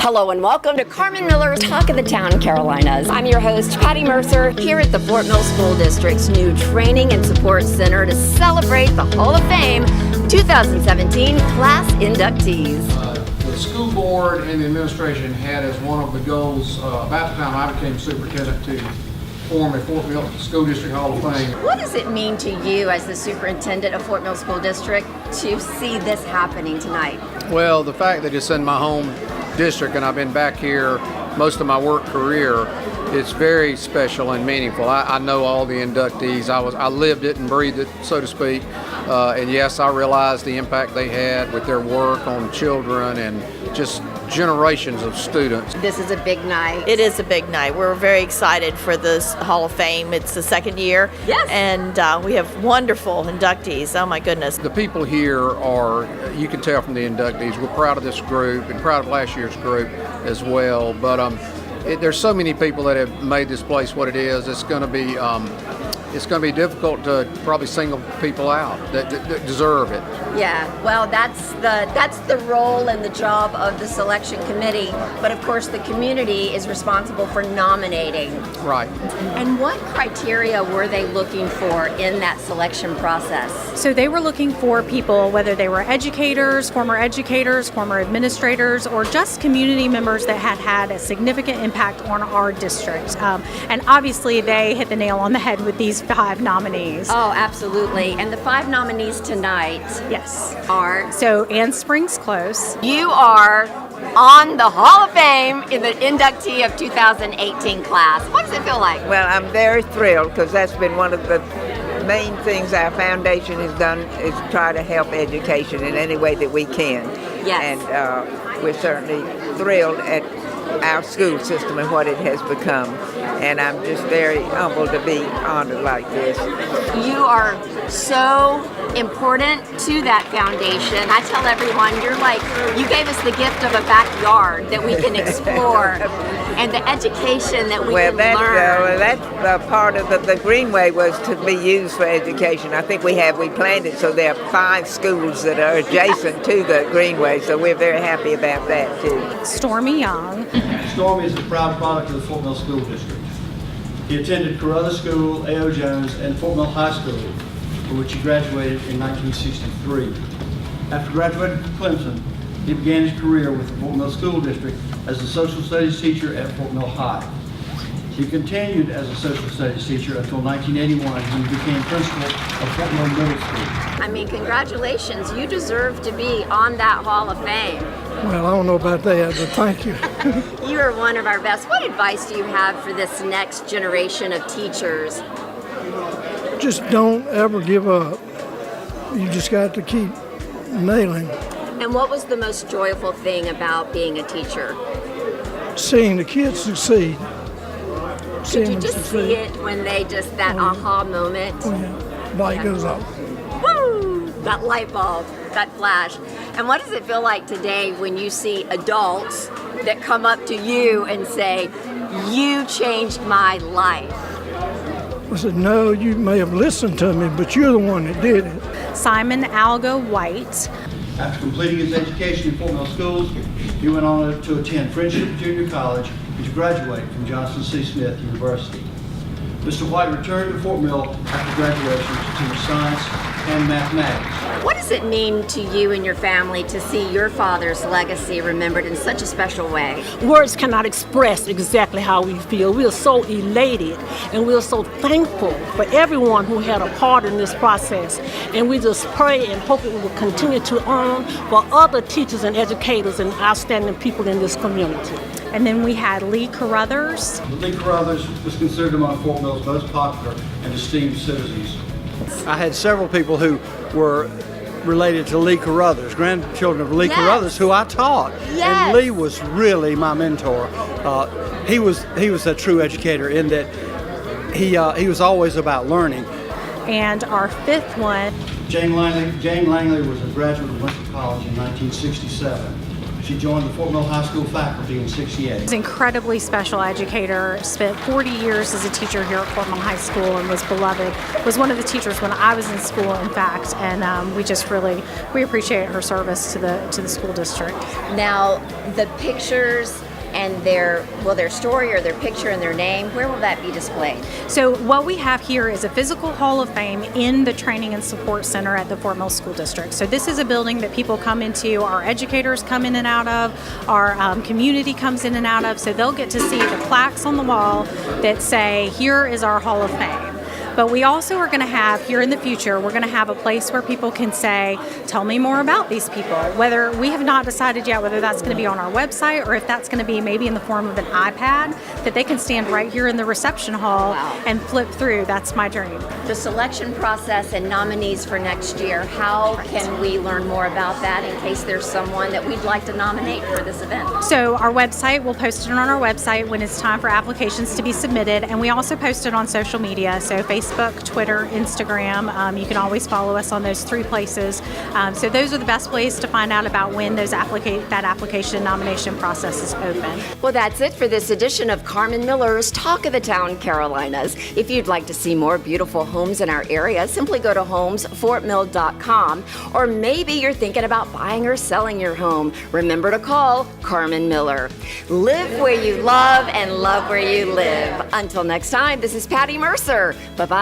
Hello and welcome to Carmen Miller's Talk of the Town, Carolinas. I'm your host, Patty Mercer, here at the Fort Mill School District's new Training and Support Center to celebrate the Hall of Fame 2017 class inductees. The school board and the administration had as one of the goals about the time I became superintendent to form a Fort Mill School District Hall of Fame. What does it mean to you as the superintendent of Fort Mill School District to see this happening tonight? Well, the fact that it's in my home district and I've been back here most of my work career, it's very special and meaningful. I know all the inductees. I lived it and breathed it, so to speak. And yes, I realize the impact they had with their work on children and just generations of students. This is a big night. It is a big night. We're very excited for this Hall of Fame. It's the second year. Yes. And we have wonderful inductees. Oh my goodness. The people here are, you can tell from the inductees, we're proud of this group and proud of last year's group as well. But there's so many people that have made this place what it is. It's going to be difficult to probably single people out that deserve it. Yeah, well, that's the role and the job of the selection committee. But of course, the community is responsible for nominating. Right. And what criteria were they looking for in that selection process? So they were looking for people, whether they were educators, former administrators, or just community members that had had a significant impact on our district. And obviously, they hit the nail on the head with these 5 nominees. Oh, absolutely. And the 5 nominees tonight, Yes. are... So Ann Springs Close. You are on the Hall of Fame in the inductee of 2018 class. What does it feel like? Well, I'm very thrilled because that's been one of the main things our foundation has done is try to help education in any way that we can. Yes. And we're certainly thrilled at our school system and what it has become. And I'm just very humbled to be honored like this. You are so important to that foundation. I tell everyone, you gave us the gift of a backyard that we can explore and the education that we can learn. That's part of the Greenway was to be used for education. I think we planned it so there are 5 schools that are adjacent to the Greenway, so we're very happy about that too. Stormy Young. Stormy is a proud product of the Fort Mill School District. He attended Carruther School, A.O. Jones, and Fort Mill High School, for which he graduated in 1963. After graduating from Clemson, he began his career with the Fort Mill School District as a social studies teacher at Fort Mill High. He continued as a social studies teacher until 1981 when he became principal of Fort Mill Middle School. I mean, congratulations. You deserve to be on that Hall of Fame. Well, I don't know about that, but thank you. You are one of our best. What advice do you have for this next generation of teachers? Just don't ever give up. You just got to keep nailing. And what was the most joyful thing about being a teacher? Seeing the kids succeed. Did you just see it when they that aha moment? Oh, yeah. Light goes off. Woo! That light bulb, that flash. And what does it feel like today when you see adults that come up to you and say, "You changed my life"? I said, no, you may have listened to me, but you're the one that did it. Simon Algah White. After completing his education in Fort Mill schools, he went on to attend Friendship Junior College and to graduate from Johnson C. Smith University. Mr. White returned to Fort Mill after graduation to teach science and mathematics. What does it mean to you and your family to see your father's legacy remembered in such a special way? Words cannot express exactly how we feel. We are so elated and we are so thankful for everyone who had a part in this process. And we just pray and hope it will continue to earn for other teachers and educators and outstanding people in this community. And then we had Lee Carothers. Lee Carothers was considered among Fort Mill's most popular and esteemed citizens. I had several people who were related to Lee Carothers, grandchildren of Lee Carothers, who I taught. Yes. And Lee was really my mentor. He was a true educator in that he was always about learning. And our 5th one, Jane Langley was a graduate of Winter College in 1967. She joined the Fort Mill High School faculty in '68. She's an incredibly special educator, spent 40 years as a teacher here at Fort Mill High School and was beloved. Was one of the teachers when I was in school, in fact, and we appreciate her service to the school district. Now, the pictures and their story or their picture and their name, where will that be displayed? So what we have here is a physical Hall of Fame in the Training and Support Center at the Fort Mill School District. So this is a building that people come into, our educators come in and out of, our community comes in and out of, so they'll get to see the plaques on the wall that say, here is our Hall of Fame. But we also are going to have, here in the future, we're going to have a place where people can say, tell me more about these people. Whether we have not decided yet whether that's going to be on our website or if that's going to be maybe in the form of an iPad that they can stand right here in the reception hall and flip through. That's my dream. The selection process and nominees for next year, how can we learn more about that in case there's someone that we'd like to nominate for this event? So our website, we'll post it on our website when it's time for applications to be submitted, and we also post it on social media, so Facebook, Twitter, Instagram. You can always follow us on those 3 places. So those are the best ways to find out about when that application and nomination process is open. Well, that's it for this edition of Carmen Miller's Talk of the Town Carolinas. If you'd like to see more beautiful homes in our area, simply go to homesfortmill.com, or maybe you're thinking about buying or selling your home. Remember to call Carmen Miller. Live where you love and love where you live. Until next time, this is Patty Mercer. Bye-bye.